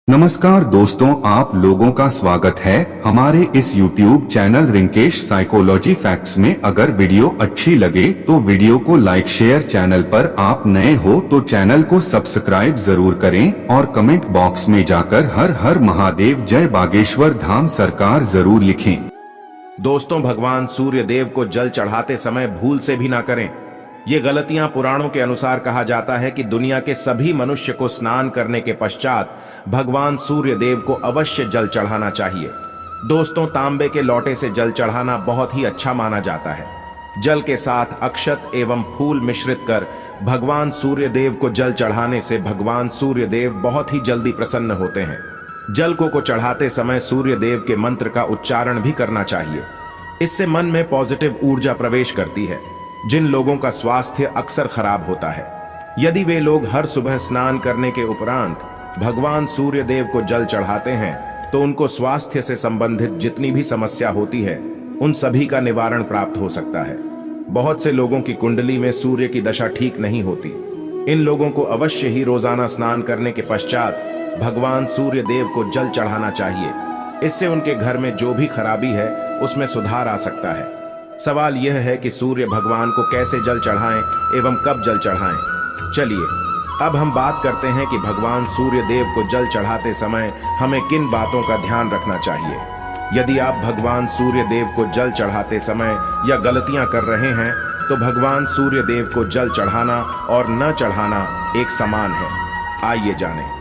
नमस्कार दोस्तों, आप लोगों का स्वागत है हमारे इस YouTube channel Rinkesh psychology facts में। अगर वीडियो अच्छी लगे तो वीडियो को लाइक शेयर, चैनल पर आप नए हो तो चैनल को सब्सक्राइब जरूर करें और कमेंट बॉक्स में जाकर हर हर महादेव जय बागेश्वर धाम सरकार जरूर लिखें। दोस्तों, भगवान सूर्य देव को जल चढ़ाते समय भूल से भी ना करें। ये गलतियां पुराणों के अनुसार कहा जाता है कि दुनिया के सभी मनुष्य को स्नान करने के पश्चात भगवान सूर्य देव को अवश्य जल चढ़ाना चाहिए। दोस्तों, तांबे के लोटे से जल चढ़ाना बहुत ही अच्छा माना जाता है। जल के साथ अक्षत एवं फूल मिश्रित कर भगवान सूर्य देव को जल चढ़ाने से भगवान सूर्य देव बहुत ही जल्दी प्रसन्न होते हैं। जल को चढ़ाते समय सूर्य देव के मंत्र का उच्चारण भी करना चाहिए। इससे मन में पॉजिटिव ऊर्जा प्रवेश करती है। जिन लोगों का स्वास्थ्य अक्सर खराब होता है, यदि वे लोग हर सुबह स्नान करने के उपरांत भगवान सूर्य देव को जल चढ़ाते हैं तो उनको स्वास्थ्य से संबंधित जितनी भी समस्या होती है उन सभी का निवारण प्राप्त हो सकता है। बहुत से लोगों की कुंडली में सूर्य की दशा ठीक नहीं होती। इन लोगों को अवश्य ही रोजाना स्नान करने के पश्चात भगवान सूर्य देव को जल चढ़ाना चाहिए। इससे उनके घर में जो भी खराबी है उसमें सुधार आ सकता है। सवाल यह है कि सूर्य भगवान को कैसे जल चढ़ाएं एवं कब जल चढ़ाएं। चलिए अब हम बात करते हैं कि भगवान सूर्य देव को जल चढ़ाते समय हमें किन बातों का ध्यान रखना चाहिए। यदि आप भगवान सूर्य देव को जल चढ़ाते समय या गलतियां कर रहे हैं तो भगवान सूर्य देव को जल चढ़ाना और न चढ़ाना एक समान है। आइए जानें।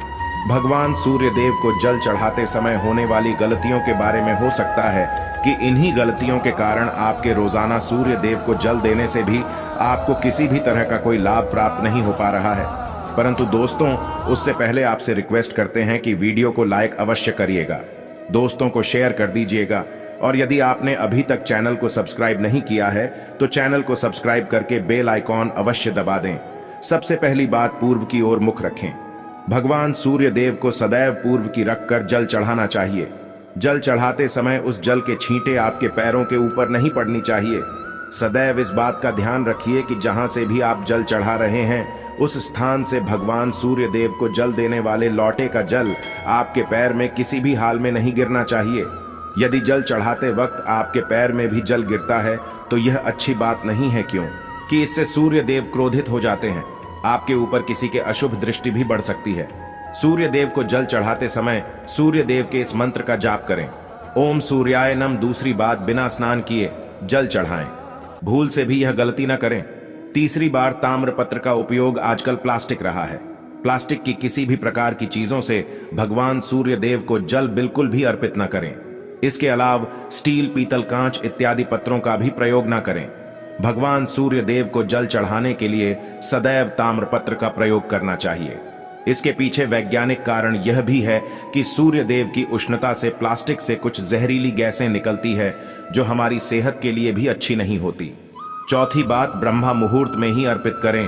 भगवान सूर्य देव को जल चढ़ाते समय होने वाली गलतियों के बारे में। हो सकता है कि इन्हीं गलतियों के कारण आपके रोजाना सूर्य देव को जल देने से भी आपको किसी भी तरह का कोई लाभ प्राप्त नहीं हो पा रहा है। परंतु दोस्तों, उससे पहले आपसे रिक्वेस्ट करते हैं कि वीडियो को लाइक अवश्य करिएगा, दोस्तों को शेयर कर दीजिएगा और यदि आपने अभी तक चैनल को सब्सक्राइब नहीं किया है तो चैनल को सब्सक्राइब करके बेल आइकॉन अवश्य दबा दें। सबसे पहली बात, पूर्व की ओर मुख रखें। भगवान सूर्य देव को सदैव पूर्व की रखकर जल चढ़ाना चाहिए। जल चढ़ाते समय उस जल के छींटे आपके पैरों के ऊपर नहीं पड़नी चाहिए। सदैव इस बात का ध्यान रखिए कि जहां से भी आप जल चढ़ा रहे हैं उस स्थान से भगवान सूर्य देव को जल देने वाले लोटे का जल आपके पैर में किसी भी हाल में नहीं गिरना चाहिए। यदि जल चढ़ाते वक्त आपके पैर में भी जल गिरता है तो यह अच्छी बात नहीं है, क्यों कि इससे सूर्य देव क्रोधित हो जाते हैं। आपके ऊपर किसी के अशुभ दृष्टि भी बढ़ सकती है। सूर्य देव को जल चढ़ाते समय सूर्य देव के इस मंत्र का जाप करें, ओम सूर्याय नमः। दूसरी बात, बिना स्नान किए जल चढ़ाएं। भूल से भी यह गलती न करें। तीसरी बार, ताम्रपत्र का उपयोग आजकल प्लास्टिक रहा है। प्लास्टिक की किसी भी प्रकार की चीजों से भगवान सूर्य देव को जल बिल्कुल भी अर्पित न करें। इसके अलावा स्टील, पीतल, कांच इत्यादि पत्रों का भी प्रयोग न करें। भगवान सूर्य देव को जल चढ़ाने के लिए सदैव ताम्रपत्र का प्रयोग करना चाहिए। इसके पीछे वैज्ञानिक कारण यह भी है कि सूर्य देव की उष्णता से प्लास्टिक से कुछ जहरीली गैसें निकलती है जो हमारी सेहत के लिए भी अच्छी नहीं होती। चौथी बात, ब्रह्मा मुहूर्त में ही अर्पित करें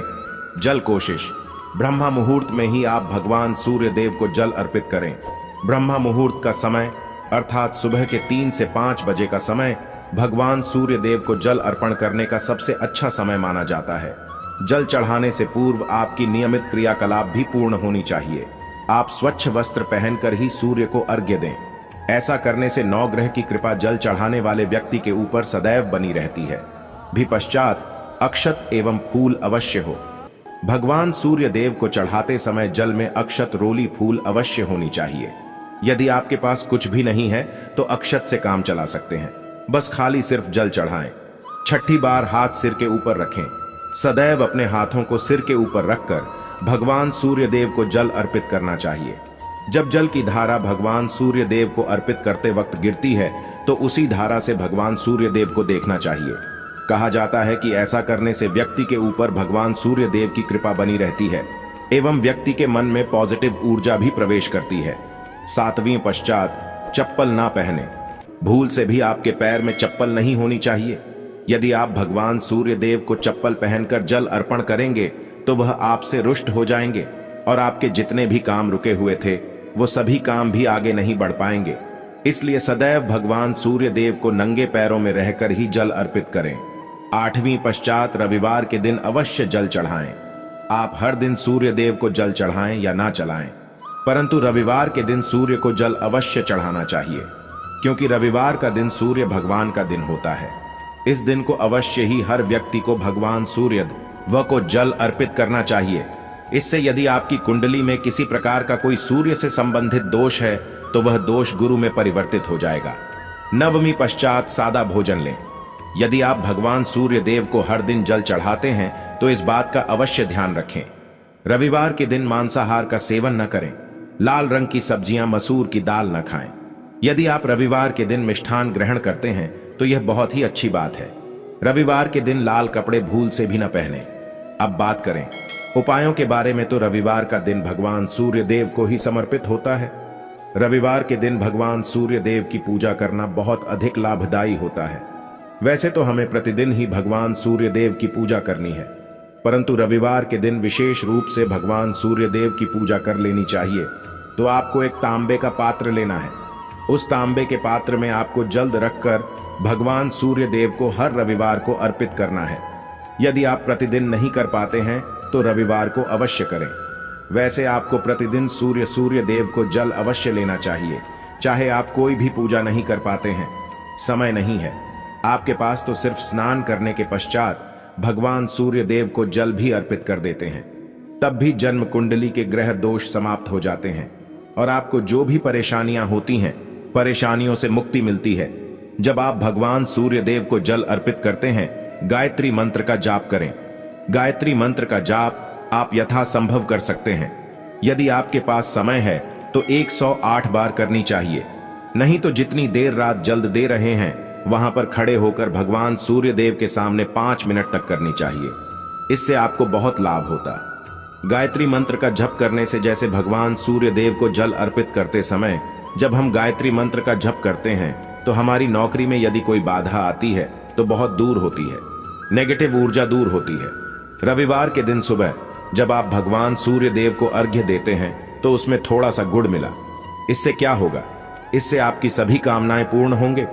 जल। कोशिश ब्रह्मा मुहूर्त में ही आप भगवान सूर्य देव को जल अर्पित करें। ब्रह्मा मुहूर्त का समय अर्थात सुबह के 3 से 5 बजे का समय भगवान सूर्य देव को जल अर्पण करने का सबसे अच्छा समय माना जाता है। जल चढ़ाने से पूर्व आपकी नियमित क्रियाकलाप भी पूर्ण होनी चाहिए। आप स्वच्छ वस्त्र पहनकर ही सूर्य को अर्घ्य दें। ऐसा करने से 9 ग्रह की कृपा जल चढ़ाने वाले व्यक्ति के ऊपर सदैव बनी रहती है। भी पश्चात अक्षत एवं फूल अवश्य हो। भगवान सूर्य देव को चढ़ाते समय जल में अक्षत, रोली, फूल अवश्य होनी चाहिए। यदि आपके पास कुछ भी नहीं है तो अक्षत से काम चला सकते हैं। बस खाली सिर्फ जल चढ़ाएं। छठी बार, हाथ सिर के ऊपर रखें। सदैव अपने हाथों को सिर के ऊपर रखकर भगवान सूर्य देव को जल अर्पित करना चाहिए। जब जल की धारा भगवान सूर्य देव को अर्पित करते वक्त गिरती है तो उसी धारा से भगवान सूर्य देव को देखना चाहिए। कहा जाता है कि ऐसा करने से व्यक्ति के ऊपर भगवान सूर्य देव की कृपा बनी रहती है एवं व्यक्ति के मन में पॉजिटिव ऊर्जा भी प्रवेश करती है। 7वीं पश्चात, चप्पल ना पहने। भूल से भी आपके पैर में चप्पल नहीं होनी चाहिए। यदि आप भगवान सूर्य देव को चप्पल पहनकर जल अर्पण करेंगे तो वह आपसे रुष्ट हो जाएंगे और आपके जितने भी काम रुके हुए थे वो सभी काम भी आगे नहीं बढ़ पाएंगे। इसलिए सदैव भगवान सूर्य देव को नंगे पैरों में रहकर ही जल अर्पित करें। 8वीं पश्चात, रविवार के दिन अवश्य जल चढ़ाएं। आप हर दिन सूर्य देव को जल चढ़ाएं या ना चढ़ाएं, परंतु रविवार के दिन सूर्य को जल अवश्य चढ़ाना चाहिए, क्योंकि रविवार का दिन सूर्य भगवान का दिन होता है। इस दिन को अवश्य ही हर व्यक्ति को भगवान सूर्य को जल अर्पित करना चाहिए। इससे यदि आपकी कुंडली में किसी प्रकार का कोई सूर्य से संबंधित दोष है तो वह दोष गुरु में परिवर्तित हो जाएगा। नवमी पश्चात सादा भोजन लें। यदि आप भगवान सूर्य देव को हर दिन जल चढ़ाते हैं तो इस बात का अवश्य ध्यान रखें। रविवार के दिन मांसाहार का सेवन न करें। लाल रंग की सब्जियां, मसूर की दाल न खाएं। यदि आप रविवार के दिन मिष्ठान ग्रहण करते हैं तो यह बहुत ही अच्छी बात है। रविवार के दिन लाल कपड़े भूल से भी न पहने। अब बात करें उपायों के बारे में, तो रविवार का दिन भगवान सूर्य देव को ही समर्पित होता है। रविवार के दिन भगवान सूर्य देव की पूजा करना बहुत अधिक लाभदायी होता है। वैसे तो हमें प्रतिदिन ही भगवान सूर्य देव की पूजा करनी है, परंतु रविवार के दिन विशेष रूप से भगवान सूर्य देव की पूजा कर लेनी चाहिए। तो आपको एक तांबे का पात्र लेना है। उस तांबे के पात्र में आपको जल रखकर भगवान सूर्य देव को हर रविवार को अर्पित करना है। यदि आप प्रतिदिन नहीं कर पाते हैं तो रविवार को अवश्य करें। वैसे आपको प्रतिदिन सूर्य देव को जल अवश्य लेना चाहिए, चाहे आप कोई भी पूजा नहीं कर पाते हैं, समय नहीं है आपके पास, तो सिर्फ स्नान करने के पश्चात भगवान सूर्य देव को जल भी अर्पित कर देते हैं। तब भी जन्म कुंडली के ग्रह दोष समाप्त हो जाते हैं और आपको जो भी परेशानियां होती हैं, परेशानियों से मुक्ति मिलती है। जब आप भगवान सूर्य देव को जल अर्पित करते हैं, गायत्री मंत्र का जाप करें। गायत्री मंत्र का जाप आप यथासंभव कर सकते हैं। यदि आपके पास समय है तो 108 बार करनी चाहिए, नहीं तो जितनी देर रात जल्द दे रहे हैं वहां पर खड़े होकर भगवान सूर्य देव के सामने 5 मिनट तक करनी चाहिए। इससे आपको बहुत लाभ होता। गायत्री मंत्र का जप करने से, जैसे भगवान सूर्य देव को जल अर्पित करते समय जब हम गायत्री मंत्र का जप करते हैं तो हमारी नौकरी में यदि कोई बाधा आती है तो बहुत दूर होती है, नेगेटिव ऊर्जा दूर होती है। रविवार के दिन सुबह जब आप भगवान सूर्य देव को अर्घ्य देते हैं तो उसमें थोड़ा सा गुड़ मिला। इससे क्या होगा? इससे आपकी सभी कामनाएं पूर्ण होंगे।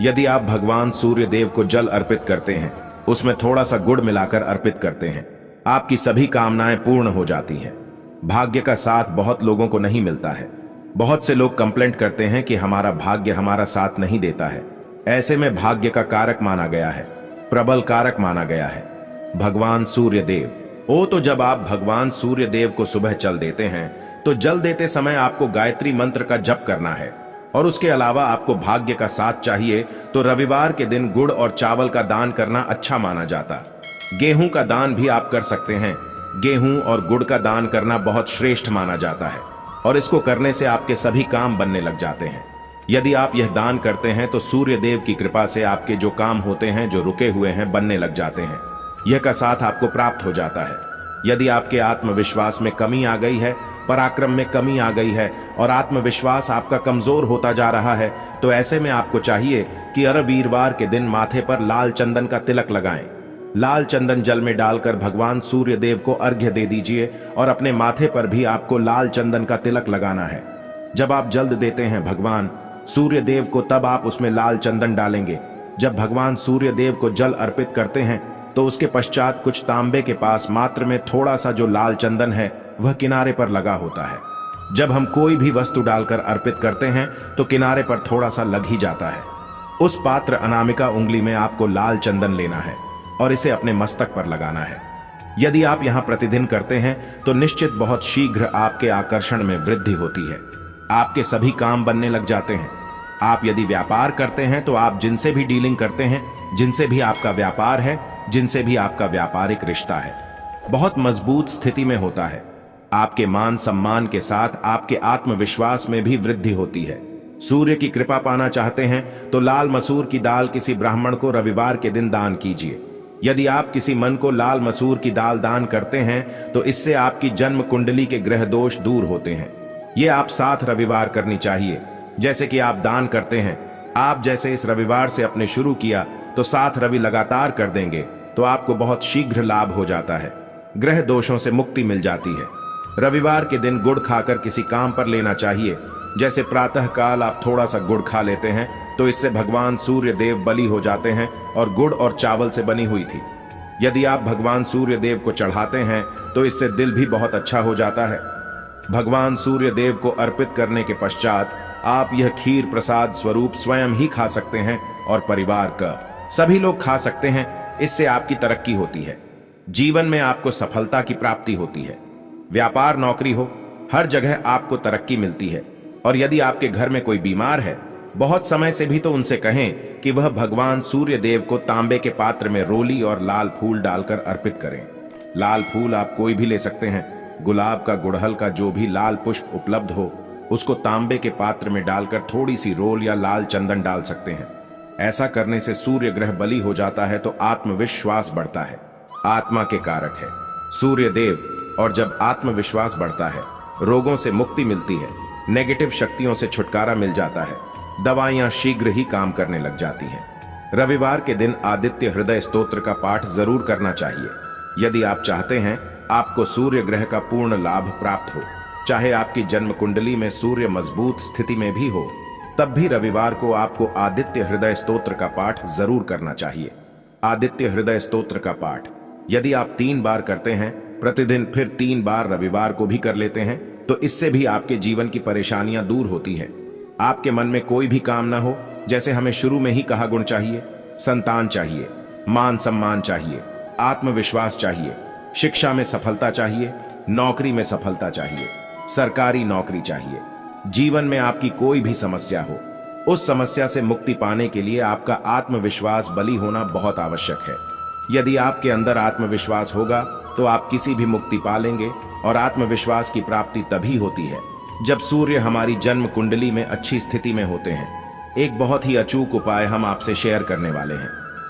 यदि आप भगवान सूर्य देव को जल अर्पित करते हैं, उसमें थोड़ा सा गुड़ मिलाकर अर्पित करते हैं, आपकी सभी कामनाएं पूर्ण हो जाती हैं। भाग्य का साथ बहुत लोगों को नहीं मिलता है। बहुत से लोग कंप्लेंट करते हैं कि हमारा भाग्य हमारा साथ नहीं देता है। ऐसे में भाग्य का कारक माना गया है, प्रबल कारक माना गया है भगवान सूर्य देव। तो जब आप भगवान सूर्य देव को सुबह जल देते हैं तो जल देते समय आपको गायत्री मंत्र का जप करना है, और उसके अलावा आपको भाग्य का साथ चाहिए तो रविवार के दिन गुड़ और चावल का दान करना अच्छा माना जाता। गेहूं का दान भी आप कर सकते हैं। गेहूं और गुड़ का दान करना बहुत श्रेष्ठ माना जाता है और इसको करने से आपके सभी काम बनने लग जाते हैं। यदि आप यह दान करते हैं तो सूर्य देव की कृपा से आपके जो काम होते हैं, जो रुके हुए हैं, बनने लग जाते हैं। यह का साथ आपको प्राप्त हो जाता है। यदि आपके आत्मविश्वास में कमी आ गई है, पराक्रम में कमी आ गई है और आत्मविश्वास आपका कमजोर होता जा रहा है, तो ऐसे में आपको चाहिए कि हर वीरवार के दिन माथे पर लाल चंदन का तिलक लगाएं। लाल चंदन जल में डालकर भगवान सूर्य देव को अर्घ्य दे दीजिए और अपने माथे पर भी आपको लाल चंदन का तिलक लगाना है। जब आप जल्द देते हैं भगवान सूर्य देव को, तब आप उसमें लाल चंदन डालेंगे। जब भगवान सूर्य देव को जल अर्पित करते हैं तो उसके पश्चात कुछ तांबे के पास मात्र में थोड़ा सा जो लाल चंदन है वह किनारे पर लगा होता है। जब हम कोई भी वस्तु डालकर अर्पित करते हैं तो किनारे पर थोड़ा सा लग ही जाता है। उस पात्र अनामिका उंगली में आपको लाल चंदन लेना है और इसे अपने मस्तक पर लगाना है। यदि आप यहां प्रतिदिन करते हैं तो निश्चित बहुत शीघ्र आपके आकर्षण में वृद्धि होती है। आपके सभी काम बनने लग जाते हैं। आप यदि व्यापार करते हैं तो आप जिनसे भी डीलिंग करते हैं, जिनसे भी आपका व्यापार है, जिनसे भी आपका व्यापारिक रिश्ता है, बहुत मजबूत स्थिति में होता है। आपके मान सम्मान के साथ आपके आत्मविश्वास में भी वृद्धि होती है। सूर्य की कृपा पाना चाहते हैं तो लाल मसूर की दाल किसी ब्राह्मण को रविवार के दिन दान कीजिए। यदि आप किसी मन को लाल मसूर की दाल दान करते हैं तो इससे आपकी जन्म कुंडली के ग्रह दोष दूर होते हैं। ये आप 7 रविवार करनी चाहिए, जैसे कि आप दान करते हैं। आप जैसे इस रविवार से अपने शुरू किया तो 7 रवि लगातार कर देंगे तो आपको बहुत शीघ्र लाभ हो जाता है। ग्रह दोषों से मुक्ति मिल जाती है। रविवार के दिन गुड़ खाकर किसी काम पर लेना चाहिए। जैसे प्रातः काल आप थोड़ा सा गुड़ खा लेते हैं तो इससे भगवान सूर्य देव बलि हो जाते हैं और गुड़ और चावल से बनी हुई थी। यदि आप भगवान सूर्य देव को चढ़ाते हैं तो इससे दिल भी बहुत अच्छा हो जाता है। भगवान सूर्य देव को अर्पित करने के पश्चात आप यह खीर प्रसाद स्वरूप स्वयं ही खा सकते हैं और परिवार का सभी लोग खा सकते हैं। इससे आपकी तरक्की होती है, जीवन में आपको सफलता की प्राप्ति होती है। व्यापार नौकरी हो, हर जगह आपको तरक्की मिलती है। और यदि आपके घर में कोई बीमार है बहुत समय से भी, तो उनसे कहें कि वह भगवान सूर्य देव को तांबे के पात्र में रोली और लाल फूल डालकर अर्पित करें। लाल फूल आप कोई भी ले सकते हैं। गुलाब का, गुड़हल का, जो भी लाल पुष्प उपलब्ध हो उसको तांबे के पात्र में डालकर थोड़ी सी रोल या लाल चंदन डाल सकते हैं। ऐसा करने से सूर्य ग्रह बली हो जाता है तो आत्मविश्वास बढ़ता है। आत्मा के कारक है सूर्य देव, और जब आत्मविश्वास बढ़ता है रोगों से मुक्ति मिलती है, नेगेटिव शक्तियों से छुटकारा मिल जाता है, दवाइयां शीघ्र ही काम करने लग जाती हैं। रविवार के दिन आदित्य हृदय स्तोत्र का पाठ जरूर करना चाहिए। यदि आप चाहते हैं आपको सूर्य ग्रह का पूर्ण लाभ प्राप्त हो, चाहे आपकी जन्म कुंडली में सूर्य मजबूत स्थिति में भी हो, तब भी रविवार को आपको आदित्य हृदय स्तोत्र का पाठ जरूर करना चाहिए। आदित्य हृदय स्तोत्र का पाठ यदि आप 3 बार करते हैं प्रतिदिन, फिर 3 बार रविवार को भी कर लेते हैं, तो इससे भी आपके जीवन की परेशानियां दूर होती हैं। आपके मन में कोई भी काम ना हो, जैसे हमें शुरू में ही कहा, गुण चाहिए, संतान चाहिए, मान सम्मान चाहिए, आत्मविश्वास चाहिए, शिक्षा में सफलता चाहिए, नौकरी में सफलता चाहिए, सरकारी नौकरी चाहिए, जीवन में आपकी कोई भी समस्या हो, उस समस्या से मुक्ति पाने के लिए आपका आत्मविश्वास बली होना बहुत आवश्यक है। यदि आपके अंदर आत्मविश्वास होगा तो आप किसी भी मुक्ति पालेंगे। और आत्मविश्वास की प्राप्ति तभी होती है जब सूर्य हमारी जन्म कुंडली में अच्छी स्थिति में होते हैं। एक बहुत ही अचूक उपाय हम आपसे शेयर करने वाले हैं,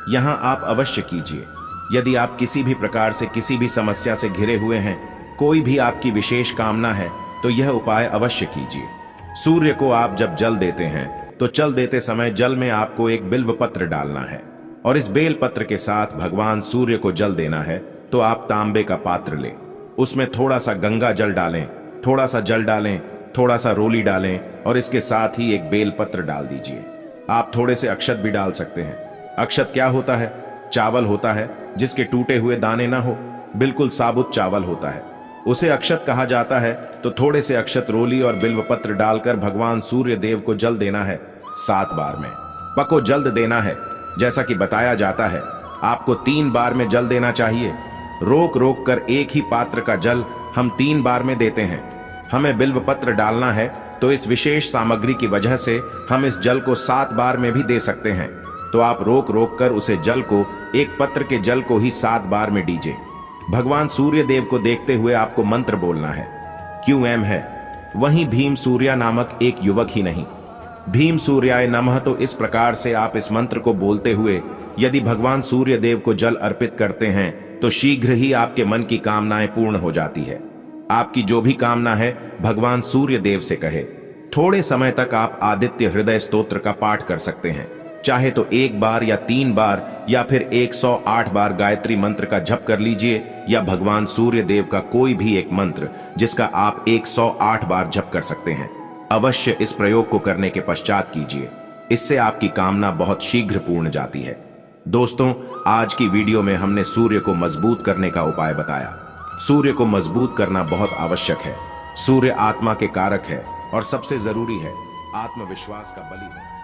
यहां आप अवश्य कीजिए। यदि आप किसी भी प्रकार से किसी भी समस्या से घिरे हुए हैं, कोई भी आपकी विशेष कामना है, तो यह उपाय अवश्य कीजिए। सूर्य को आप जब जल देते हैं तो जल देते समय जल में आपको एक बिल्व पत्र डालना है और इस बेल पत्र के साथ भगवान सूर्य को जल देना है। तो आप तांबे का पात्र लें, उसमें थोड़ा सा गंगा जल डालें, थोड़ा सा जल डालें, थोड़ा सा रोली डालें और इसके साथ ही एक बेल पत्र डाल दीजिए। आप थोड़े से अक्षत भी डाल सकते हैं। अक्षत क्या होता है? चावल होता है जिसके टूटे हुए दाने ना हो, बिल्कुल साबुत चावल होता है, उसे अक्षत कहा जाता है। तो थोड़े से अक्षत, रोली और बिल्व पत्र डालकर भगवान सूर्य देव को जल देना है 7 बार में। पको जल्द देना है, जैसा कि बताया जाता है आपको 3 बार में जल देना चाहिए। रोक रोक कर एक ही पात्र का जल हम 3 बार में देते हैं। हमें बिल्व पत्र डालना है, तो इस विशेष सामग्री की वजह से हम इस जल को 7 बार में भी दे सकते हैं। तो आप रोक रोक कर उसे जल को, एक पत्र के जल को ही 7 बार में दीजिए। भगवान सूर्य देव को देखते हुए आपको मंत्र बोलना है। QM है, वहीं भीम सूर्या नामक एक युवक ही नहीं, भीम सूर्याय नमः। तो इस प्रकार से आप इस मंत्र को बोलते हुए यदि भगवान सूर्य देव को जल अर्पित करते हैं तो शीघ्र ही आपके मन की कामनाएं पूर्ण हो जाती है। आपकी जो भी कामना है भगवान सूर्य देव से कहे। थोड़े समय तक आप आदित्य हृदय स्तोत्र का पाठ कर सकते हैं, चाहे तो 1 बार या 3 बार या फिर 108 बार गायत्री मंत्र का जप कर लीजिए, या भगवान सूर्य देव का कोई भी एक मंत्र जिसका आप 108 बार जप कर सकते हैं। अवश्य इस प्रयोग को करने के पश्चात कीजिए, इससे आपकी कामना बहुत शीघ्र पूर्ण जाती है। दोस्तों, आज की वीडियो में हमने सूर्य को मजबूत करने का उपाय बताया। सूर्य को मजबूत करना बहुत आवश्यक है। सूर्य आत्मा के कारक है और सबसे जरूरी है आत्मविश्वास का बलि है।